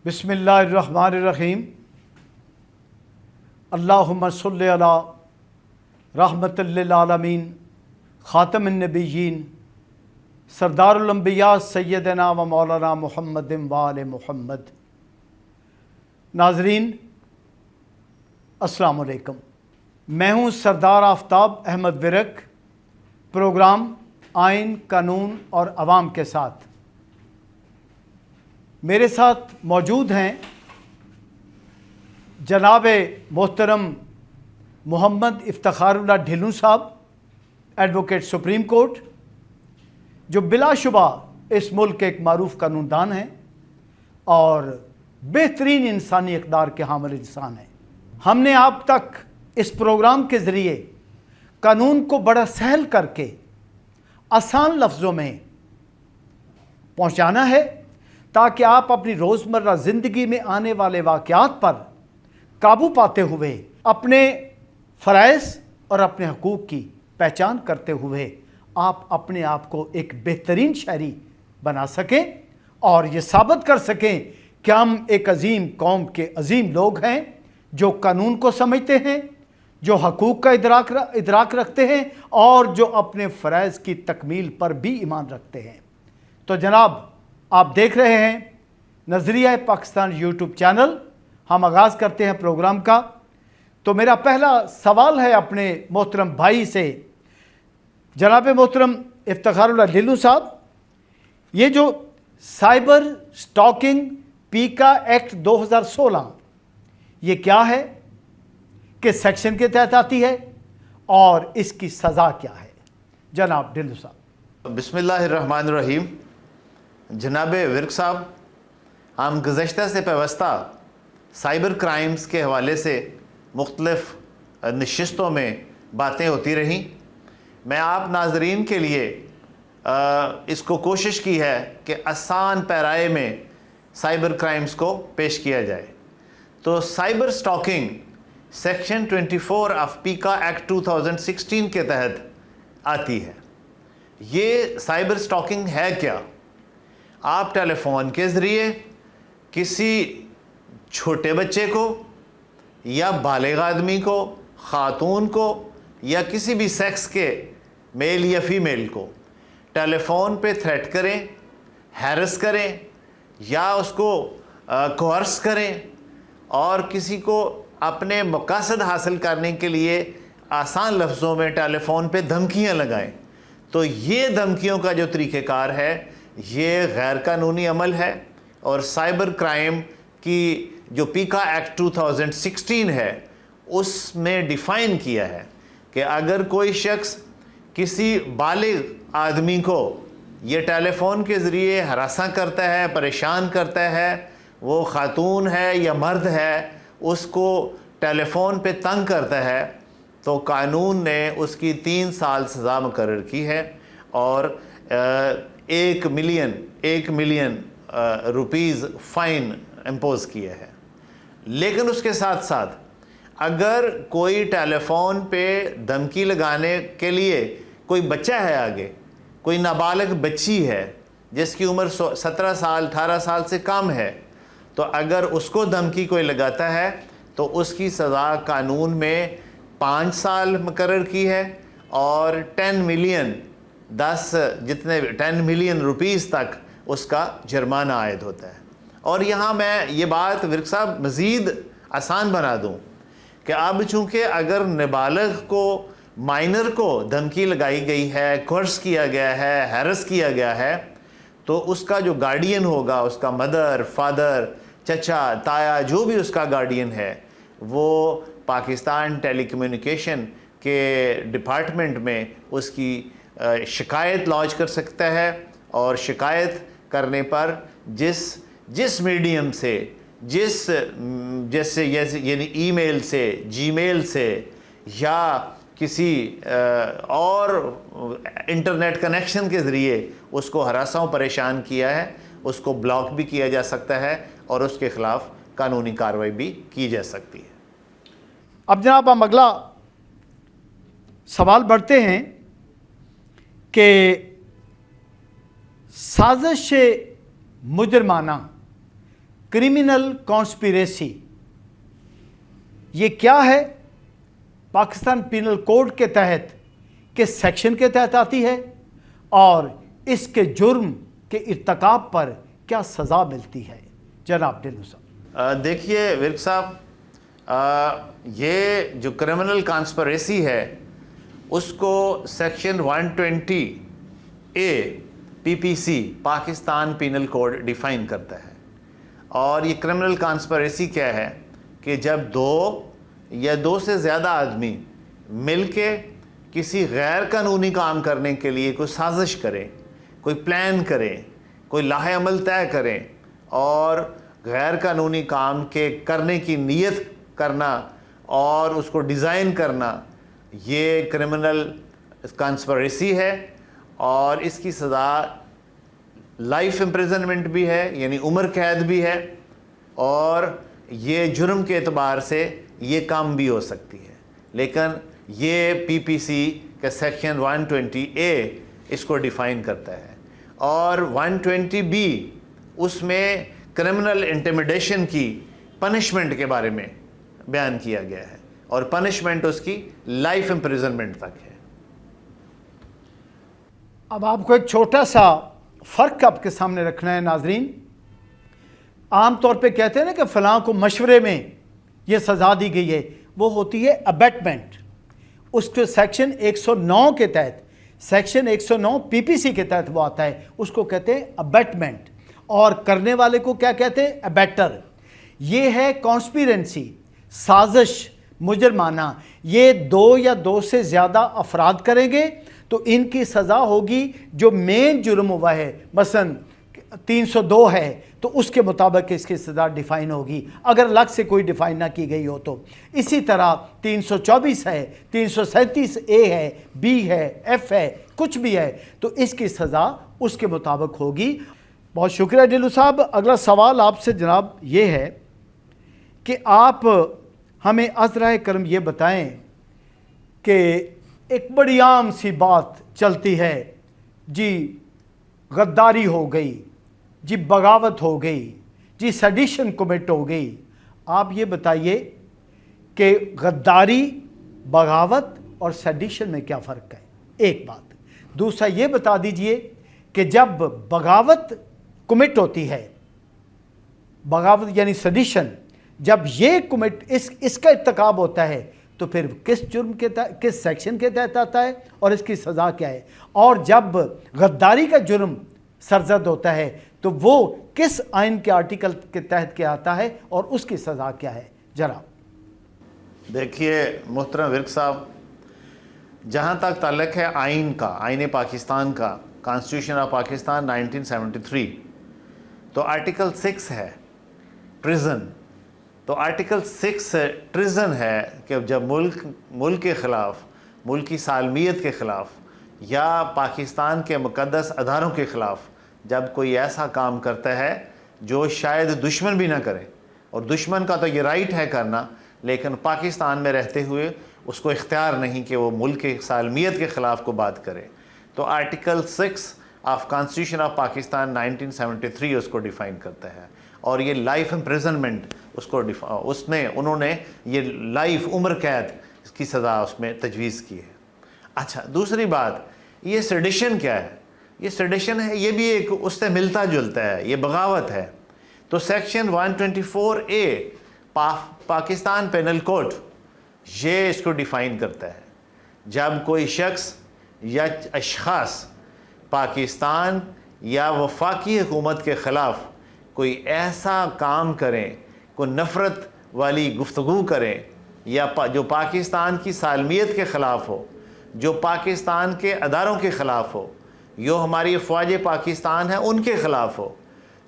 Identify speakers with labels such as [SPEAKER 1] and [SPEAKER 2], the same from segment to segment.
[SPEAKER 1] बिस्मिल्लाहिर्रहमानिर्रहीम। अल्लाहुम्मा सल्लि अला रहमतल लिल आलमीन ख़ातमुन नबिय्यीन सरदारुल अंबिया सय्यदना व मौलाना मुहम्मदिन व आले मुहम्मद। नाज़रीन अस्सलाम वालेकुम। मैं हूँ सरदार आफ्ताब अहमद विरक, प्रोग्राम आइन, कानून और अवाम के साथ। मेरे साथ मौजूद हैं जनाब मोहतरम मोहम्मद इफ्तिखारुल्लाह ढिल्लों साहब, एडवोकेट सुप्रीम कोर्ट, जो बिलाशुबा इस मुल्क के एक मारूफ कानूनदान हैं और बेहतरीन इंसानी इक़दार के हामिल इंसान हैं। हमने आप तक इस प्रोग्राम के ज़रिए कानून को बड़ा सहल करके आसान लफ्ज़ों में पहुँचाना है ताकि आप अपनी रोज़मर्रा ज़िंदगी में आने वाले वाक़यात पर काबू पाते हुए अपने फ़राइज़ और अपने हकूक़ की पहचान करते हुए आप अपने आप को एक बेहतरीन शहरी बना सकें और ये साबित कर सकें कि हम एक अजीम कौम के अजीम लोग हैं जो कानून को समझते हैं, जो हकूक़ का इदराक रखते हैं और जो अपने फ़राइज़ की तकमील पर भी ईमान रखते हैं। तो जनाब, आप देख रहे हैं नज़रिया पाकिस्तान यूट्यूब चैनल। हम आगाज़ करते हैं प्रोग्राम का। तो मेरा पहला सवाल है अपने मोहतरम भाई से, जनाब मोहतरम इफ्तिखारुल्लाह ढिल्लों साहब, ये जो साइबर स्टॉकिंग पीका एक्ट 2016 ये क्या है, किस सेक्शन के तहत आती है और इसकी सज़ा क्या है? जनाब ढिल्लों साहब।
[SPEAKER 2] बिस्मिल्लाहिर्रहमानिर्रहीम। जनाब विरक साहब, हम गुज़श्ता से पेवस्ता साइबर क्राइम्स के हवाले से मुख्तलिफ़ नशिस्तों में बातें होती रहीं। मैं आप नाज़रीन के लिए इसको कोशिश की है कि आसान पैराए में साइबर क्राइम्स को पेश किया जाए। तो साइबर स्टॉकिंग सेक्शन 24 ऑफ पीका एक्ट 2016 के तहत आती है। ये साइबर स्टॉकिंग है क्या? आप टेलीफोन के ज़रिए किसी छोटे बच्चे को या बालिग आदमी को, ख़ातून को या किसी भी सेक्स के मेल या फीमेल को टेलीफोन पे थ्रेट करें, हैरस करें या उसको कोर्स करें और किसी को अपने मकसद हासिल करने के लिए आसान लफ्ज़ों में टेलीफोन पे धमकियां लगाएं। तो ये धमकियों का जो तरीक़ेकार है ये गैर कानूनी अमल है और साइबर क्राइम की जो पीका एक्ट 2016 है उसमें डिफ़ाइन किया है कि अगर कोई शख्स किसी बालिग आदमी को ये टेलीफोन के ज़रिए हरासा करता है, परेशान करता है, वो ख़ातून है या मर्द है, उसको टेलीफोन पे तंग करता है, तो कानून ने उसकी 3 साल सज़ा मुकर्रर की है और 1 मिलियन रुपीज़ फ़ाइन इम्पोज़ किया है। लेकिन उसके साथ साथ अगर कोई टेलीफोन पे धमकी लगाने के लिए कोई बच्चा है आगे, कोई नाबालिग बच्ची है जिसकी उम्र 17 साल 18 साल से कम है, तो अगर उसको धमकी कोई लगाता है तो उसकी सज़ा कानून में 5 साल मुकर्रर की है और 10 मिलियन रुपीज़ तक उसका जुर्माना आयद होता है। और यहाँ मैं ये बात विरक साहब मज़ीद आसान बना दूँ कि अब चूँकि अगर नाबालिग को, माइनर को धमकी लगाई गई है, कोर्स किया गया है, हैरस किया गया है, तो उसका जो गार्डियन होगा, उसका मदर, फादर, चचा, ताया, जो भी उसका गार्डियन है, वो पाकिस्तान टेलीकम्युनिकेशन के डिपार्टमेंट में उसकी शिकायत लॉन्च कर सकता है और शिकायत करने पर जिस मीडियम से, जैसे यानी ईमेल से, जीमेल से या किसी और इंटरनेट कनेक्शन के ज़रिए उसको हरासा परेशान किया है, उसको ब्लॉक भी किया जा सकता है और उसके ख़िलाफ़ कानूनी कार्रवाई भी की जा सकती है।
[SPEAKER 1] अब जनाब हम अगला सवाल बढ़ते हैं कि साजिश मुजरमाना क्रिमिनल कॉन्स्पिरेसी, ये क्या है? पाकिस्तान पिनल कोड के तहत किस सेक्शन के तहत आती है और इसके जुर्म के इर्तकाब पर क्या सज़ा मिलती है? जनाब ढिल्लों साहब।
[SPEAKER 2] देखिए विर्क साहब, ये जो क्रिमिनल कॉन्स्पिरेसी है उसको section 120A PPC Pakistan penal code define करता है। और ये क्रिमिनल कॉन्स्पिरेसी क्या है कि जब दो या दो से ज़्यादा आदमी मिलके किसी गैर कानूनी काम करने के लिए कोई साजिश करें, कोई प्लान करें, कोई लाहे अमल तय करें और गैर कानूनी काम के करने की नीयत करना और उसको डिज़ाइन करना, ये क्रिमिनल कॉन्स्पिरेसी है और इसकी सज़ा लाइफ इम्प्रिजनमेंट भी है, यानी उम्र कैद भी है, और ये जुर्म के एतबार से ये कम भी हो सकती है। लेकिन ये PPC का सेक्शन 120A इसको डिफ़ाइन करता है। और 120B उसमें क्रिमिनल इंटिमिडेशन की पनिशमेंट के बारे में बयान किया गया है और पनिशमेंट उसकी लाइफ इम्प्रिजनमेंट तक है।
[SPEAKER 1] अब आपको एक छोटा सा फ़र्क आपके सामने रखना है नाजरीन। आम तौर पे कहते हैं ना कि फ़लाँ को मशवरे में ये सज़ा दी गई है, वो होती है अबेटमेंट। उसके सेक्शन 109 के तहत, सेक्शन 109 PPC के तहत वो आता है, उसको कहते हैं अबेटमेंट। और करने वाले को क्या कहते हैं? अबेटर। ये है कॉन्स्पिरेंसी, साजिश, मुजरमाना। ये दो या दो से ज़्यादा अफराद करेंगे तो इनकी सज़ा होगी जो मेन जुर्म हुआ है, मसलन 302 है तो उसके मुताबिक इसकी सज़ा डिफ़ाइन होगी, अगर अलग से कोई डिफ़ाइन ना की गई हो तो। इसी तरह 324 है, 337A है, B है, F है, कुछ भी है तो इसकी सज़ा उसके मुताबिक होगी। बहुत शुक्रिया ढिल्लों साहब। अगला सवाल आपसे जनाब ये है कि आप हमें अज़राए करम ये बताएं कि एक बड़ी आम सी बात चलती है जी, गद्दारी हो गई जी, बगावत हो गई जी, सेडिशन कमिट हो गई। आप ये बताइए कि गद्दारी, बगावत और सेडिशन में क्या फ़र्क है? एक बात। दूसरा ये बता दीजिए कि जब बगावत कमिट होती है, बगावत यानी सेडिशन, जब ये कमिट इसका इर्तिकाब होता है तो फिर किस जुर्म के तहत, किस सेक्शन के तहत आता है और इसकी सज़ा क्या है? और जब गद्दारी का जुर्म सरजद होता है तो वो किस आइन के आर्टिकल के तहत क्या आता है और उसकी सज़ा क्या है? जनाब
[SPEAKER 2] देखिए मोहतरम विर्क साहब, जहाँ तक ताल्लुक़ है आइन का, आइन पाकिस्तान का, कॉन्स्टिट्यूशन ऑफ पाकिस्तान 1973, तो आर्टिकल 6 है प्रिजन। तो आर्टिकल 6 ट्रिज़न है कि जब मुल्क के ख़िलाफ़, मुल्क की सालमियत के ख़िलाफ़ या पाकिस्तान के मुक़द्दस अदारों के ख़िलाफ़ जब कोई ऐसा काम करता है जो शायद दुश्मन भी ना करे, और दुश्मन का तो ये राइट है करना, लेकिन पाकिस्तान में रहते हुए उसको इख्तियार नहीं कि वो मुल्क के सालमियत के ख़िलाफ़ को बात करे, तो article 6 of constitution of Pakistan 1973 उसको डिफ़ाइन करता है। और ये लाइफ इम्प्रिजनमेंट उसको उन्होंने ये लाइफ उम्र कैद की सज़ा उसमें तजवीज़ की है। अच्छा, दूसरी बात, ये सेडिशन क्या है? ये सेडिशन है, ये भी एक उससे मिलता जुलता है, ये बगावत है। तो section 124A Pakistan penal code ये इसको डिफ़ाइन करता है, जब कोई शख्स या अशख़ास पाकिस्तान या वफाकी हुकूमत के ख़िलाफ़ कोई ऐसा काम करें, कोई नफ़रत वाली गुफ्तगू करें या जो पाकिस्तान की सालमियत के ख़िलाफ़ हो, जो पाकिस्तान के अदारों के ख़िलाफ़ हो, जो हमारी फ़ौज पाकिस्तान है उनके ख़िलाफ़ हो,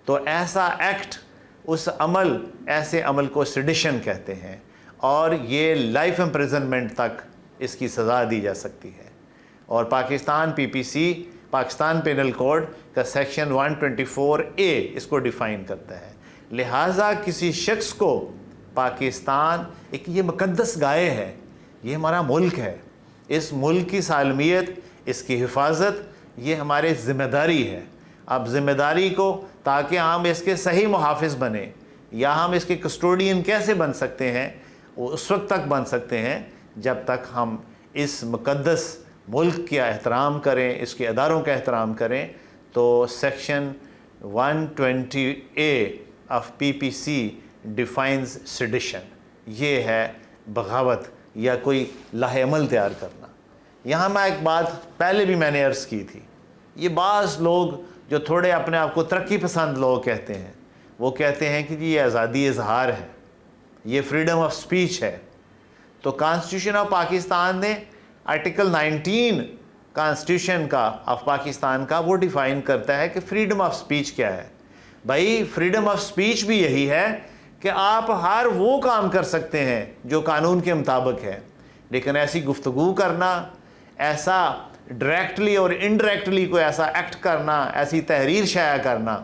[SPEAKER 2] तो ऐसा एक्ट, उस अमल, ऐसे अमल को सेडिशन कहते हैं और ये लाइफ इम्प्रिजनमेंट तक इसकी सज़ा दी जा सकती है। और Pakistan PPC, Pakistan penal code का सेक्शन 124A इसको डिफ़ाइन करता है। लिहाजा किसी शख्स को पाकिस्तान, एक ये मुक़द्दस गाय है, ये हमारा मुल्क है, इस मुल्क की सालमियत, इसकी हिफाजत, ये हमारी ज़िम्मेदारी है। अब ज़िम्मेदारी को, ताकि हम इसके सही मुहाफ़िज़ बने, یا ہم اس کے کسٹوڈین کیسے بن سکتے ہیں؟ وہ اس وقت تک بن سکتے ہیں جب تک ہم اس مقدس ملک کا احترام کریں، اس کے اداروں کا احترام کریں۔ تو section 120A of PPC defines sedation, یہ ہے بغاوت یا کوئی لاہ عمل تیار کرنا۔ یہاں میں ایک بات پہلے بھی میں نے عرض کی تھی، یہ بعض لوگ جو تھوڑے اپنے آپ کو ترقی پسند لوگ کہتے ہیں، وہ کہتے ہیں کہ جی یہ آزادی اظہار ہے، یہ فریڈم آف سپیچ ہے۔ تو کانسٹیٹیوشن آف پاکستان نے آرٹیکل 19 کانسٹیٹیوشن کا آف پاکستان کا وہ ڈیفائن کرتا ہے کہ فریڈم آف سپیچ کیا ہے۔ بھائی فریڈم آف سپیچ بھی یہی ہے کہ آپ ہر وہ کام کر سکتے ہیں جو قانون کے مطابق ہے، لیکن ایسی گفتگو کرنا، ایسا ڈائریکٹلی اور انڈائریکٹلی کوئی ایسا ایکٹ کرنا، ایسی تحریر شائع کرنا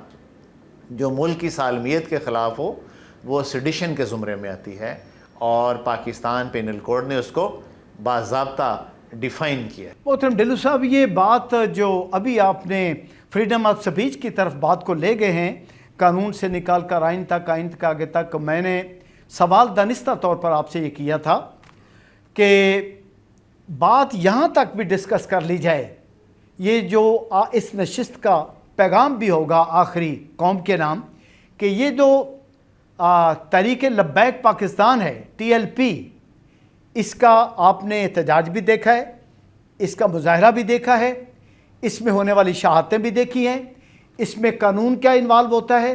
[SPEAKER 2] جو ملک کی سالمیت کے خلاف ہو، وہ سیڈیشن کے زمرے میں آتی ہے، اور پاکستان پینل کوڈ نے اس کو باضابطہ ڈیفائن کیا۔
[SPEAKER 1] محترم ڈھلو صاحب، یہ بات جو ابھی آپ نے فریڈم آف سپیچ کی طرف بات کو لے گئے ہیں، قانون سے نکال کر آئین تک، آئین کے آگے تک، میں نے سوال دانستہ طور پر آپ سے یہ کیا تھا کہ بات یہاں تک بھی ڈسکس کر لی جائے، یہ جو اس نشست کا پیغام بھی ہوگا آخری قوم کے نام، کہ یہ جو تحریک لبیک پاکستان ہے TLP، اس کا آپ نے احتجاج بھی دیکھا ہے، اس کا مظاہرہ بھی دیکھا ہے، اس میں ہونے والی شہادتیں بھی دیکھی ہیں، اس میں قانون کیا انوالو ہوتا ہے،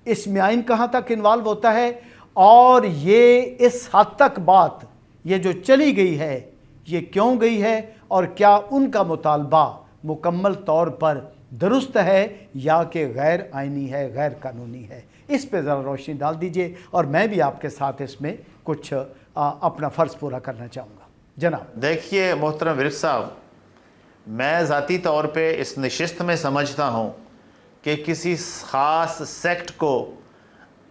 [SPEAKER 1] اس میں آئین کہاں تک انوالو ہوتا ہے، اور یہ اس حد تک بات یہ جو چلی گئی ہے یہ کیوں گئی ہے، اور کیا ان کا مطالبہ مکمل طور پر درست ہے یا کہ غیر آئینی ہے، غیر قانونی ہے؟ اس پہ ذرا روشنی ڈال دیجئے، اور میں بھی آپ کے ساتھ اس میں کچھ اپنا فرض پورا کرنا چاہوں گا۔ جناب
[SPEAKER 2] دیکھیے محترم ورک صاحب، میں ذاتی طور پہ اس نشست میں سمجھتا ہوں کہ کسی خاص سیکٹ کو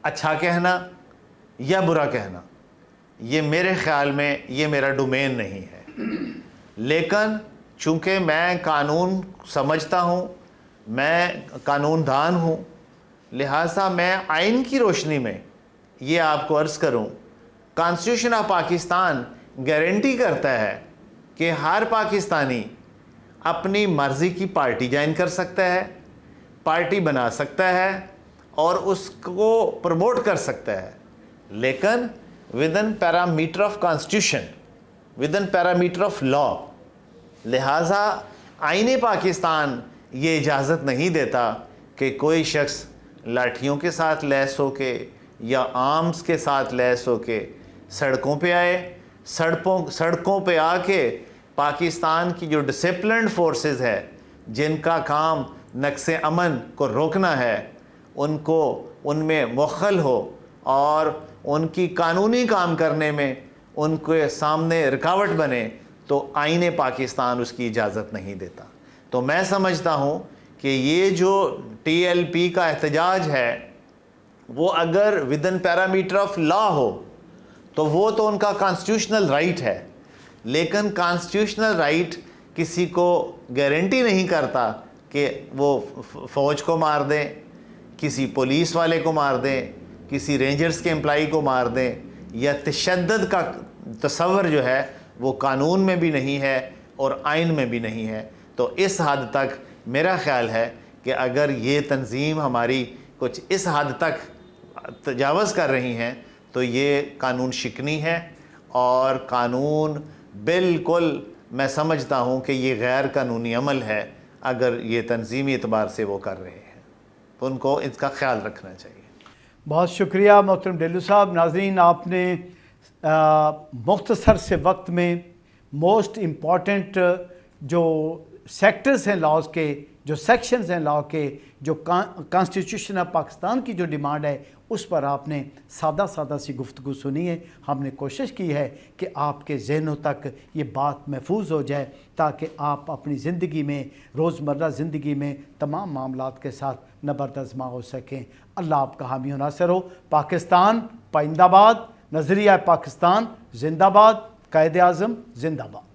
[SPEAKER 2] اچھا کہنا یا برا کہنا، یہ میرے خیال میں یہ میرا ڈومین نہیں ہے، لیکن چونکہ میں قانون سمجھتا ہوں، میں قانون دان ہوں، لہٰذا میں آئین کی روشنی میں یہ آپ کو عرض کروں، کانسٹیٹیوشن آف پاکستان گارنٹی کرتا ہے کہ ہر پاکستانی اپنی مرضی کی پارٹی جوائن کر سکتا ہے، پارٹی بنا سکتا ہے اور اس کو پروموٹ کر سکتا ہے، لیکن within parameter of constitution, within parameter of law. لہٰذا آئین پاکستان یہ اجازت نہیں دیتا کہ کوئی شخص لاٹھیوں کے ساتھ لیس ہو کے یا آرمز کے ساتھ لیس ہو کے سڑکوں پہ آئے، سڑکوں پہ آ کے پاکستان کی جو ڈسپلنڈ فورسز ہے جن کا کام نقص امن کو روکنا ہے، ان میں مخل ہو اور ان کی قانونی کام کرنے میں ان کے سامنے رکاوٹ بنے، تو آئین پاکستان اس کی اجازت نہیں دیتا۔ تو میں سمجھتا ہوں کہ یہ جو TLP کا احتجاج ہے وہ اگر ودن پیرامیٹر آف لا ہو تو وہ تو ان کا کانسٹیٹیوشنل رائٹ ہے، لیکن کانسٹیٹیوشنل رائٹ کسی کو گارنٹی نہیں کرتا کہ وہ فوج کو مار دیں، کسی پولیس والے کو مار دیں، کسی رینجرز کے امپلائی کو مار دیں، یا تشدد کا تصور جو ہے وہ قانون میں بھی نہیں ہے اور آئین میں بھی نہیں ہے۔ تو اس حد تک میرا خیال ہے کہ اگر یہ تنظیم ہماری کچھ اس حد تک تجاوز کر رہی ہیں تو یہ قانون شکنی ہے، اور قانون بالکل میں سمجھتا ہوں کہ یہ غیر قانونی عمل ہے اگر یہ تنظیمی اعتبار سے وہ کر رہے ہیں، تو ان کو اس کا خیال رکھنا چاہیے۔
[SPEAKER 1] بہت شکریہ محترم ڈھلو صاحب۔ ناظرین، آپ نے مختصر سے وقت میں موسٹ امپورٹنٹ جو سیکٹرز ہیں لاز کے، جو سیکشنز ہیں لا کے، جو کانسٹیٹیوشن آف پاکستان کی جو ڈیمانڈ ہے، اس پر آپ نے سادہ سی گفتگو سنی ہے۔ ہم نے کوشش کی ہے کہ آپ کے ذہنوں تک یہ بات محفوظ ہو جائے تاکہ آپ اپنی زندگی میں، روزمرہ زندگی میں تمام معاملات کے ساتھ نبرد آزما ہو سکیں۔ اللہ آپ کا حامی و ناصر ہو۔ پاکستان پائندہ باد، نظریہ پاکستان زندہ باد، قائد اعظم زندہ باد۔